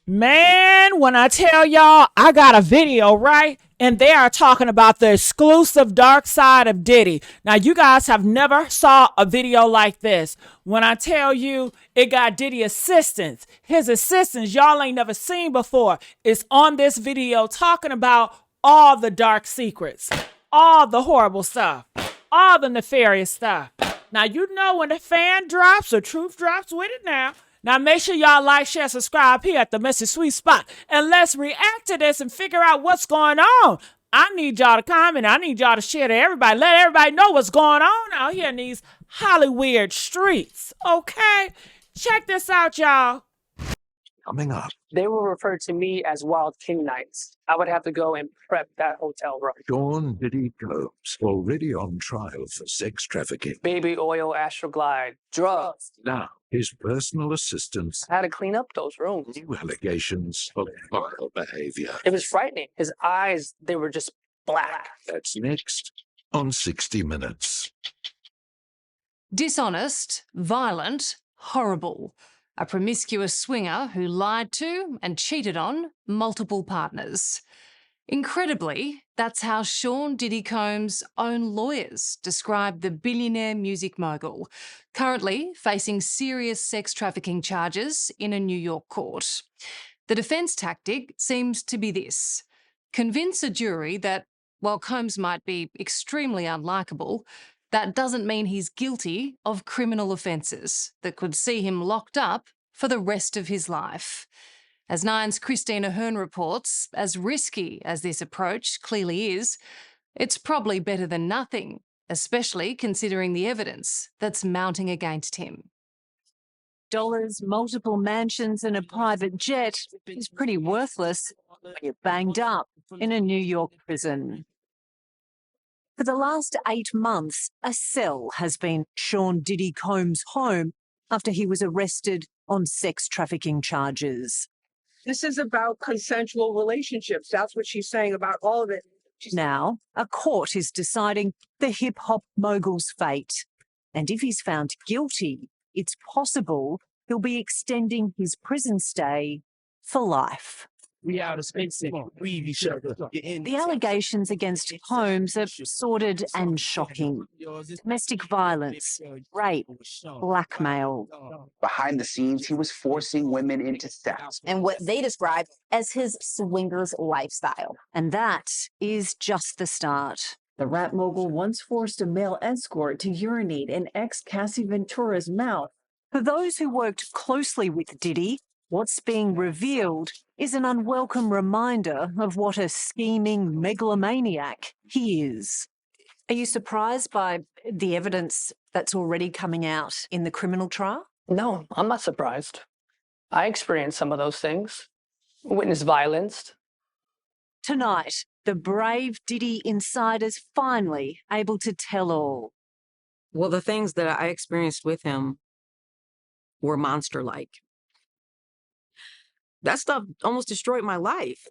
Man, when I tell y'all I got a video, right? And they are talking about the exclusive dark side of Diddy. Now, you guys have never saw a video like this. When I tell you it got Diddy assistants, his assistants y'all ain't never seen before, is on this video talking about all the dark secrets, all the horrible stuff, all the nefarious stuff. Now, you know when the fan drops, the truth drops with it now. Now, make sure y'all like, share, subscribe here at the Messy Sweet Spot. And let's react to this and figure out what's going on. I need y'all to comment. I need y'all to share to everybody. Let everybody know what's going on out here in these Hollywood streets. Okay? Check this out, y'all. Coming up. They will refer to me as Wild King Nights. I would have to go and prep that hotel room. Sean Diddy Combs, already on trial for sex trafficking. Baby oil, Astroglide, drugs. Now, his personal assistants. I had to clean up those rooms. New allegations of vile behavior. It was frightening. His eyes, they were just black. That's next on 60 Minutes. Dishonest, violent, horrible. A promiscuous swinger who lied to and cheated on multiple partners. Incredibly, that's how Sean Diddy Combs' own lawyers describe the billionaire music mogul, currently facing serious sex trafficking charges in a New York court. The defence tactic seems to be this: convince a jury that, while Combs might be extremely unlikable, that doesn't mean he's guilty of criminal offences that could see him locked up for the rest of his life. As Nine's Christina Hearn reports, as risky as this approach clearly is, it's probably better than nothing, especially considering the evidence that's mounting against him. Dollars, multiple mansions and a private jet is pretty worthless when you're banged up in a New York prison. For the last 8 months, a cell has been Sean Diddy Combs' home after he was arrested on sex trafficking charges. This is about consensual relationships. That's what she's saying about all of it. Now, a court is deciding the hip-hop mogul's fate. And if he's found guilty, it's possible he'll be extending his prison stay for life. We out of space and breathe each other. The allegations against Combs are sordid and shocking. Domestic violence, rape, blackmail. Behind the scenes, he was forcing women into sex. And what they describe as his swingers lifestyle. And that is just the start. The rap mogul once forced a male escort to urinate in ex-Cassie Ventura's mouth. For those who worked closely with Diddy, what's being revealed is an unwelcome reminder of what a scheming megalomaniac he is. Are you surprised by the evidence that's already coming out in the criminal trial? No, I'm not surprised. I experienced some of those things. Witnessed violence. Tonight, the brave Diddy insiders finally able to tell all. Well, the things that I experienced with him were monster-like. That stuff almost destroyed my life.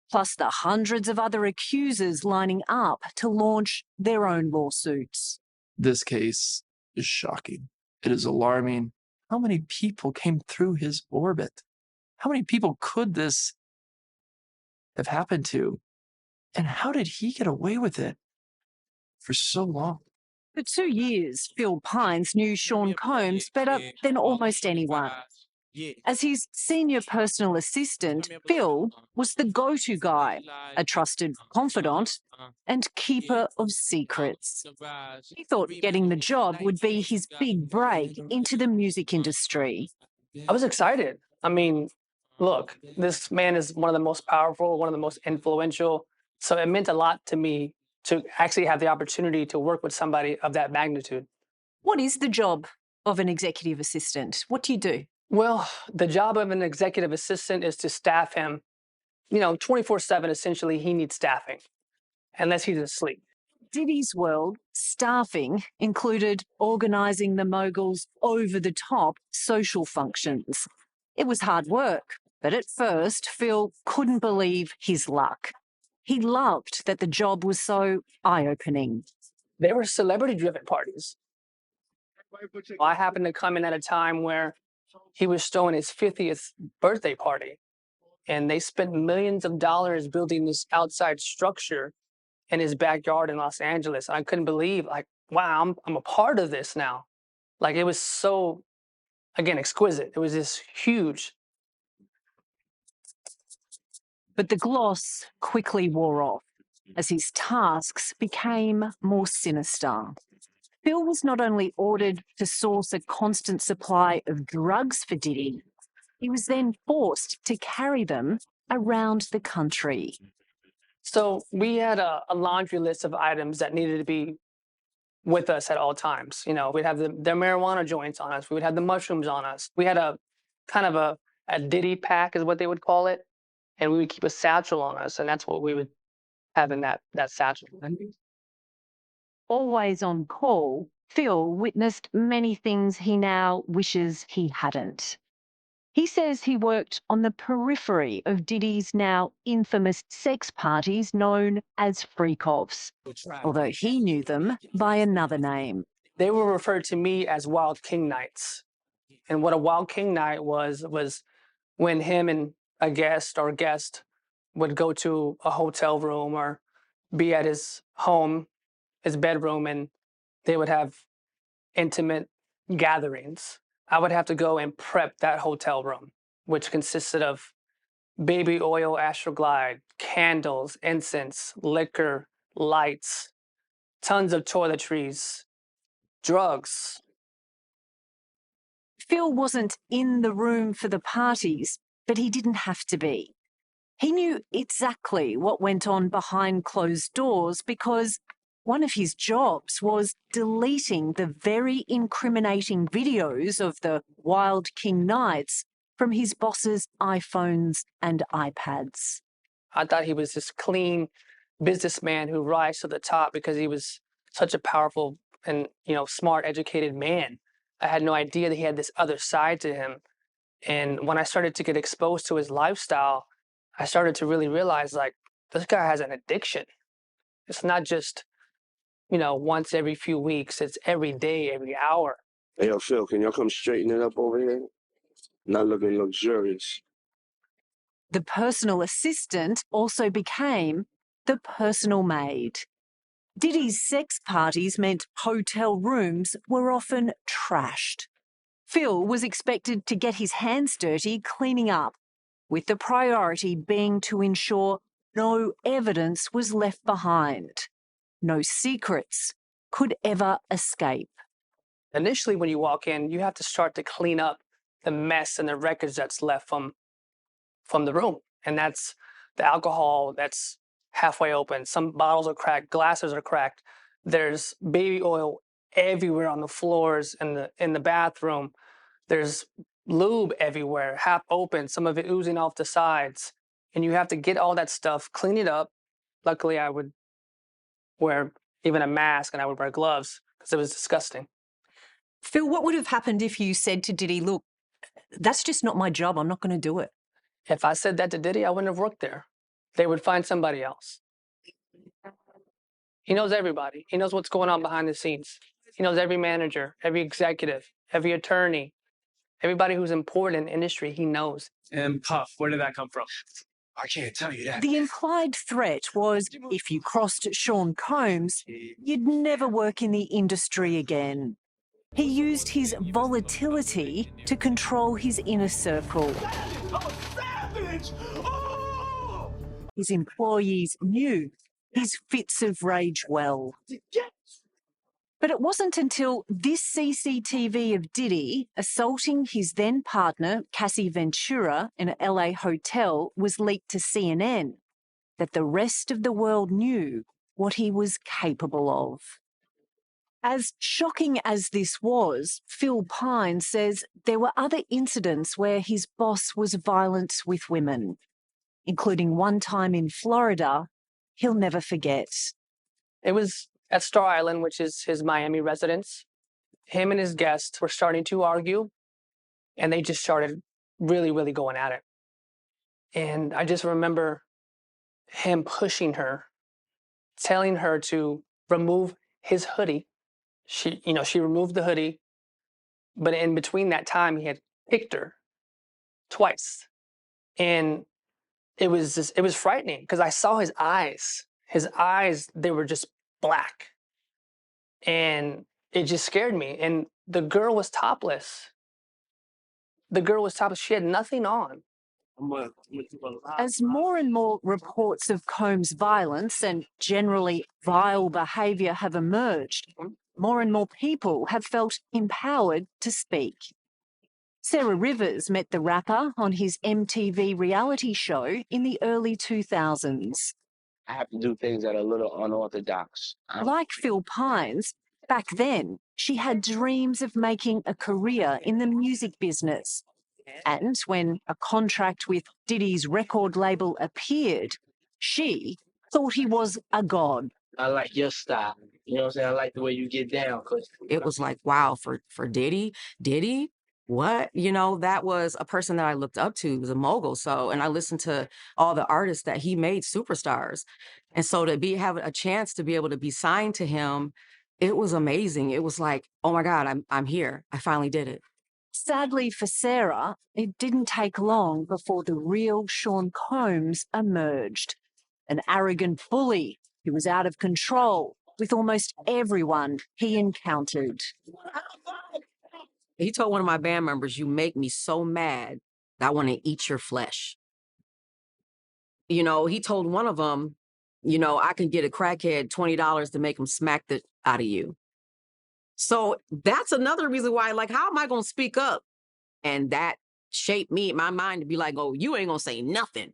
Plus the hundreds of other accusers lining up to launch their own lawsuits. This case is shocking. It is alarming. How many people came through his orbit? How many people could this have happened to? And how did he get away with it for so long? For 2 years, Phil Pines knew Sean Combs better than almost anyone. As his senior personal assistant, Phil was the go-to guy, a trusted confidant and keeper of secrets. He thought getting the job would be his big break into the music industry. I was excited. I mean, look, this man is one of the most powerful, one of the most influential. So it meant a lot to me to actually have the opportunity to work with somebody of that magnitude. What is the job of an executive assistant? What do you do? Well, the job of an executive assistant is to staff him. 24/7, essentially, he needs staffing, unless he's asleep. Diddy's world, staffing included organising the mogul's over-the-top social functions. It was hard work, but at first, Phil couldn't believe his luck. He loved that the job was so eye-opening. They were celebrity-driven parties. I happened to come in at a time where he was throwing his 50th birthday party, and they spent millions of dollars building this outside structure in his backyard in Los Angeles. I couldn't believe, like, wow, I'm a part of this now. Like, it was so, again, exquisite. It was this huge. But the gloss quickly wore off as his tasks became more sinister. Phil was not only ordered to source a constant supply of drugs for Diddy, he was then forced to carry them around the country. So we had a laundry list of items that needed to be with us at all times. You know, we'd have their marijuana joints on us. We would have the mushrooms on us. We had a kind of a Diddy pack is what they would call it. And we would keep a satchel on us. And that's what we would have in that satchel. Always on call, Phil witnessed many things he now wishes he hadn't. He says he worked on the periphery of Diddy's now infamous sex parties known as freak-offs, although he knew them by another name. They were referred to me as Wild King Nights. And what a Wild King Night was when him and a guest would go to a hotel room or be at his home, his bedroom, and they would have intimate gatherings. I would have to go and prep that hotel room, which consisted of baby oil, Astroglide, candles, incense, liquor, lights, tons of toiletries, drugs. Phil wasn't in the room for the parties, but he didn't have to be. He knew exactly what went on behind closed doors because one of his jobs was deleting the very incriminating videos of the Wild King Nights from his boss's iPhones and iPads. I thought he was this clean businessman who rise to the top because he was such a powerful and, you know, smart, educated man. I had no idea that he had this other side to him. And when I started to get exposed to his lifestyle, I started to really realize, like, this guy has an addiction. It's not just, you know, once every few weeks. It's every day, every hour. Hey, yo, Phil, can y'all come straighten it up over here? Not looking luxurious. The personal assistant also became the personal maid. Diddy's sex parties meant hotel rooms were often trashed. Phil was expected to get his hands dirty cleaning up, with the priority being to ensure no evidence was left behind. No secrets could ever escape. Initially, when you walk in, you have to start to clean up the mess and the wreckage that's left from the room. And that's the alcohol that's halfway open. Some bottles are cracked, glasses are cracked. There's baby oil everywhere on the floors in the bathroom. There's lube everywhere, half open, some of it oozing off the sides. And you have to get all that stuff, clean it up. Luckily, I would wear even a mask and I would wear gloves because it was disgusting. Phil, what would have happened if you said to Diddy, look, that's just not my job. I'm not going to do it. If I said that to Diddy, I wouldn't have worked there. They would find somebody else. He knows everybody. He knows what's going on behind the scenes. He knows every manager, every executive, every attorney, everybody who's important in the industry, he knows. And Puff, where did that come from? I can't tell you that. The implied threat was if you crossed Sean Combs, you'd never work in the industry again. He used his volatility to control his inner circle. His employees knew his fits of rage well. But it wasn't until this CCTV of Diddy assaulting his then partner, Cassie Ventura, in an LA hotel was leaked to CNN that the rest of the world knew what he was capable of. As shocking as this was, Phil Pine says there were other incidents where his boss was violent with women, including one time in Florida he'll never forget. It was at Star Island, which is his Miami residence. Him and his guest were starting to argue, and they just started really, really going at it. And I just remember him pushing her, telling her to remove his hoodie. She removed the hoodie, but in between that time, he had kicked her twice. And it was frightening because I saw his eyes. His eyes, they were just black. And it just scared me. And the girl was topless. The girl was topless. She had nothing on. As more and more reports of Combs' violence and generally vile behaviour have emerged, more and more people have felt empowered to speak. Sarah Rivers met the rapper on his MTV reality show in the early 2000s. I have to do things that are a little unorthodox. Like Phil Pines, back then she had dreams of making a career in the music business. And when a contract with Diddy's record label appeared, she thought he was a god. I like your style. You know what I'm saying? I like the way you get down. It was like, wow, for Diddy, what? You know, that was a person that I looked up to. He was a mogul. So, and I listened to all the artists that he made superstars. And so to have a chance to be able to be signed to him, it was amazing. It was like, oh my God, I'm here. I finally did it. Sadly for Sarah, it didn't take long before the real Sean Combs emerged. An arrogant bully who was out of control with almost everyone he encountered. He told one of my band members, "You make me so mad that I want to eat your flesh." You know, he told one of them, you know, I can get a crackhead $20 to make him smack the out of you. So that's another reason why, like, how am I going to speak up? And that shaped me, my mind, to be like, oh, you ain't going to say nothing.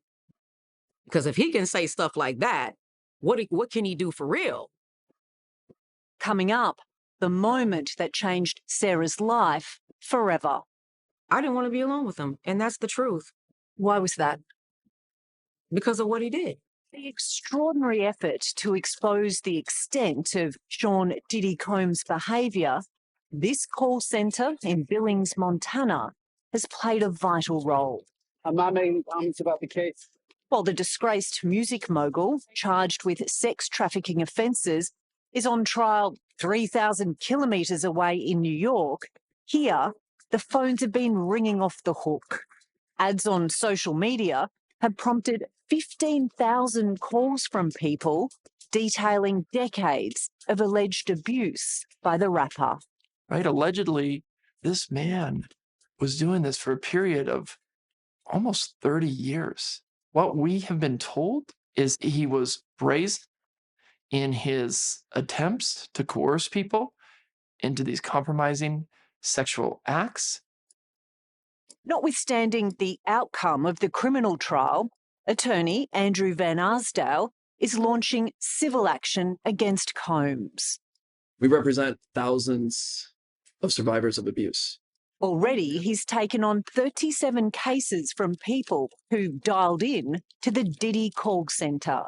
Because if he can say stuff like that, what can he do for real? Coming up, the moment that changed Sarah's life forever. I didn't want to be alone with him, and that's the truth. Why was that? Because of what he did. The extraordinary effort to expose the extent of Sean Diddy Combs' behaviour, this call centre in Billings, Montana, has played a vital role. I'm not making comments about the case. While the disgraced music mogul, charged with sex trafficking offences, is on trial 3,000 kilometres away in New York, here the phones have been ringing off the hook. Ads on social media have prompted 15,000 calls from people detailing decades of alleged abuse by the rapper. Right? Allegedly, this man was doing this for a period of almost 30 years. What we have been told is he was brazen in his attempts to coerce people into these compromising sexual acts. Notwithstanding the outcome of the criminal trial, attorney Andrew Van Arsdale is launching civil action against Combs. We represent thousands of survivors of abuse. Already, he's taken on 37 cases from people who dialed in to the Diddy call centre.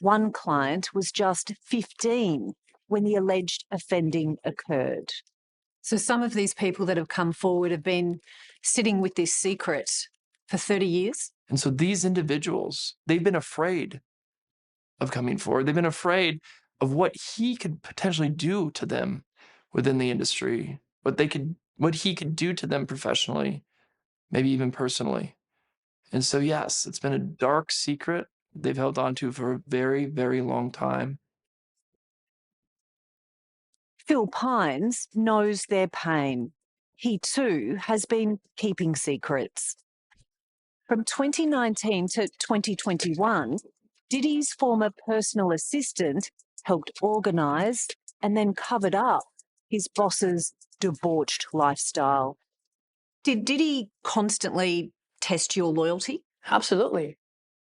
One client was just 15 when the alleged offending occurred. So some of these people that have come forward have been sitting with this secret for 30 years? And so these individuals, they've been afraid of coming forward. They've been afraid of what he could potentially do to them within the industry, what he could do to them professionally, maybe even personally. And so, yes, it's been a dark secret they've held on to for a very, very long time. Phil Pines knows their pain. He too has been keeping secrets. From 2019 to 2021, Diddy's former personal assistant helped organise and then covered up his boss's debauched lifestyle. Did Diddy constantly test your loyalty? Absolutely.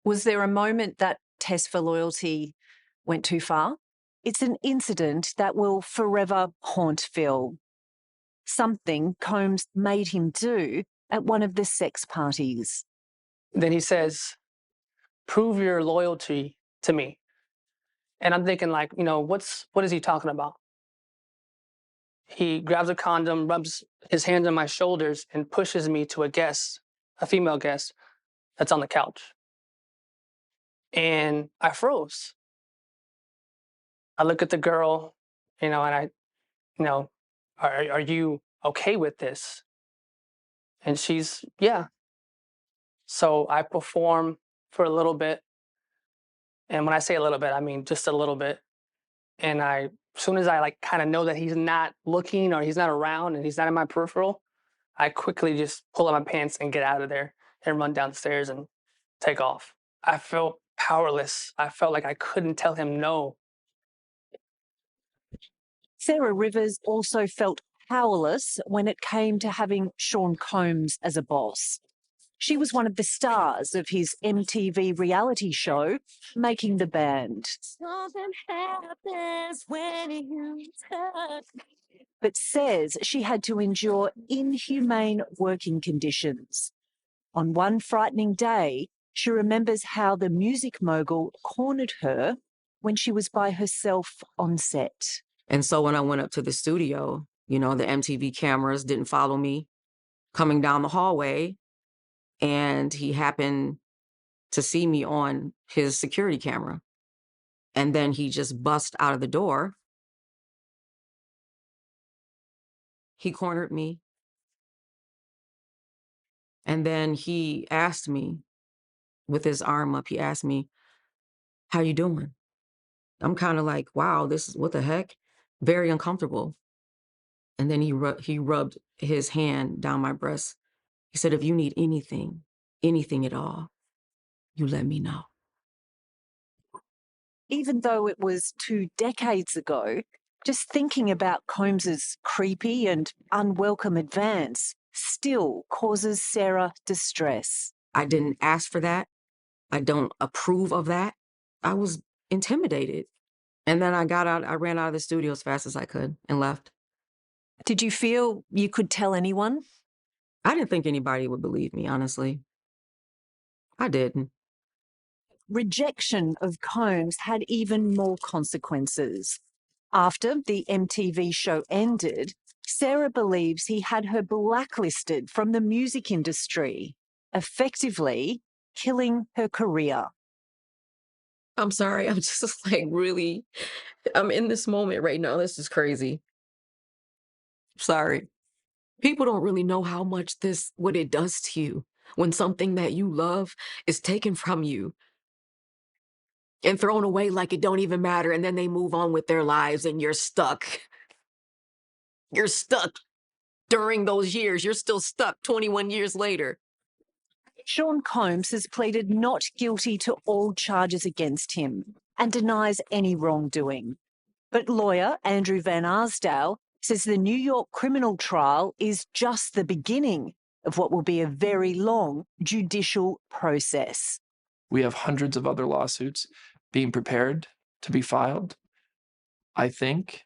Was there a moment that test for loyalty went too far? It's an incident that will forever haunt Phil. Something Combs made him do at one of the sex parties. Then he says, prove your loyalty to me. And I'm thinking, like, you know, what is he talking about? He grabs a condom, rubs his hands on my shoulders, and pushes me to a female guest that's on the couch. And I froze. I look at the girl, you know, and are you okay with this? And she's, yeah. So I perform for a little bit. And when I say a little bit, I mean just a little bit. And as soon as I like kind of know that he's not looking or he's not around and he's not in my peripheral, I quickly just pull up my pants and get out of there and run down the stairs and take off. I felt powerless. I felt like I couldn't tell him no. Sarah Rivers also felt powerless when it came to having Sean Combs as a boss. She was one of the stars of his MTV reality show, Making the Band. Something happens when you touch me. But says she had to endure inhumane working conditions. On one frightening day, she remembers how the music mogul cornered her when she was by herself on set. And so when I went up to the studio, you know, the MTV cameras didn't follow me coming down the hallway. And he happened to see me on his security camera. And then he just bust out of the door. He cornered me. And then he asked me, with his arm up, he asked me, "How you doing?" I'm kind of like, wow, this is what the heck? Very uncomfortable. And then he rubbed his hand down my breast. He said, "If you need anything, anything at all, you let me know." Even though it was 2 decades ago, just thinking about Combs's creepy and unwelcome advance still causes Sarah distress. I didn't ask for that. I don't approve of that. I was intimidated. And then I ran out of the studio as fast as I could and left. Did you feel you could tell anyone? I didn't think anybody would believe me, honestly. I didn't. Rejection of Combs had even more consequences. After the MTV show ended, Sarah believes he had her blacklisted from the music industry, effectively killing her career. I'm sorry. I'm just like really, I'm in this moment right now. This is crazy. Sorry. People don't really know how much what it does to you when something that you love is taken from you and thrown away like it don't even matter. And then they move on with their lives and you're stuck. You're stuck during those years. You're still stuck 21 years later. Sean Combs has pleaded not guilty to all charges against him and denies any wrongdoing. But lawyer Andrew Van Arsdale says the New York criminal trial is just the beginning of what will be a very long judicial process. We have hundreds of other lawsuits being prepared to be filed. I think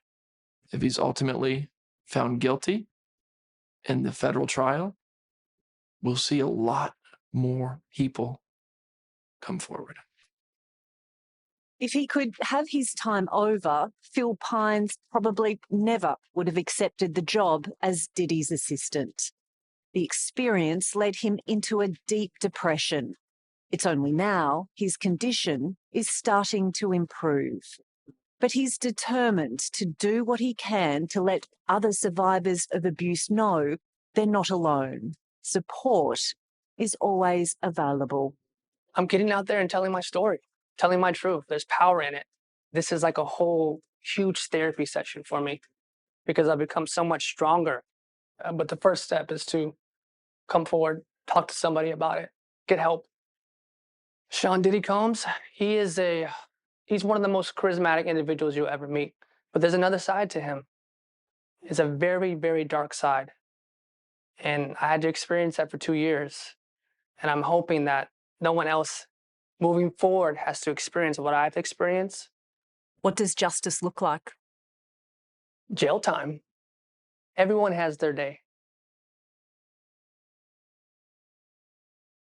if he's ultimately found guilty in the federal trial, we'll see a lot more people come forward. If he could have his time over, Phil Pines probably never would have accepted the job as Diddy's assistant. The experience led him into a deep depression. It's only now his condition is starting to improve. But he's determined to do what he can to let other survivors of abuse know they're not alone. Support is always available. I'm getting out there and telling my story, telling my truth. There's power in it. This is like a whole huge therapy session for me because I've become so much stronger. But the first step is to come forward, talk to somebody about it, get help. Sean Diddy Combs, he's one of the most charismatic individuals you'll ever meet. But there's another side to him. It's a very, very dark side. And I had to experience that for 2 years. And I'm hoping that no one else moving forward has to experience what I've experienced. What does justice look like? Jail time. Everyone has their day.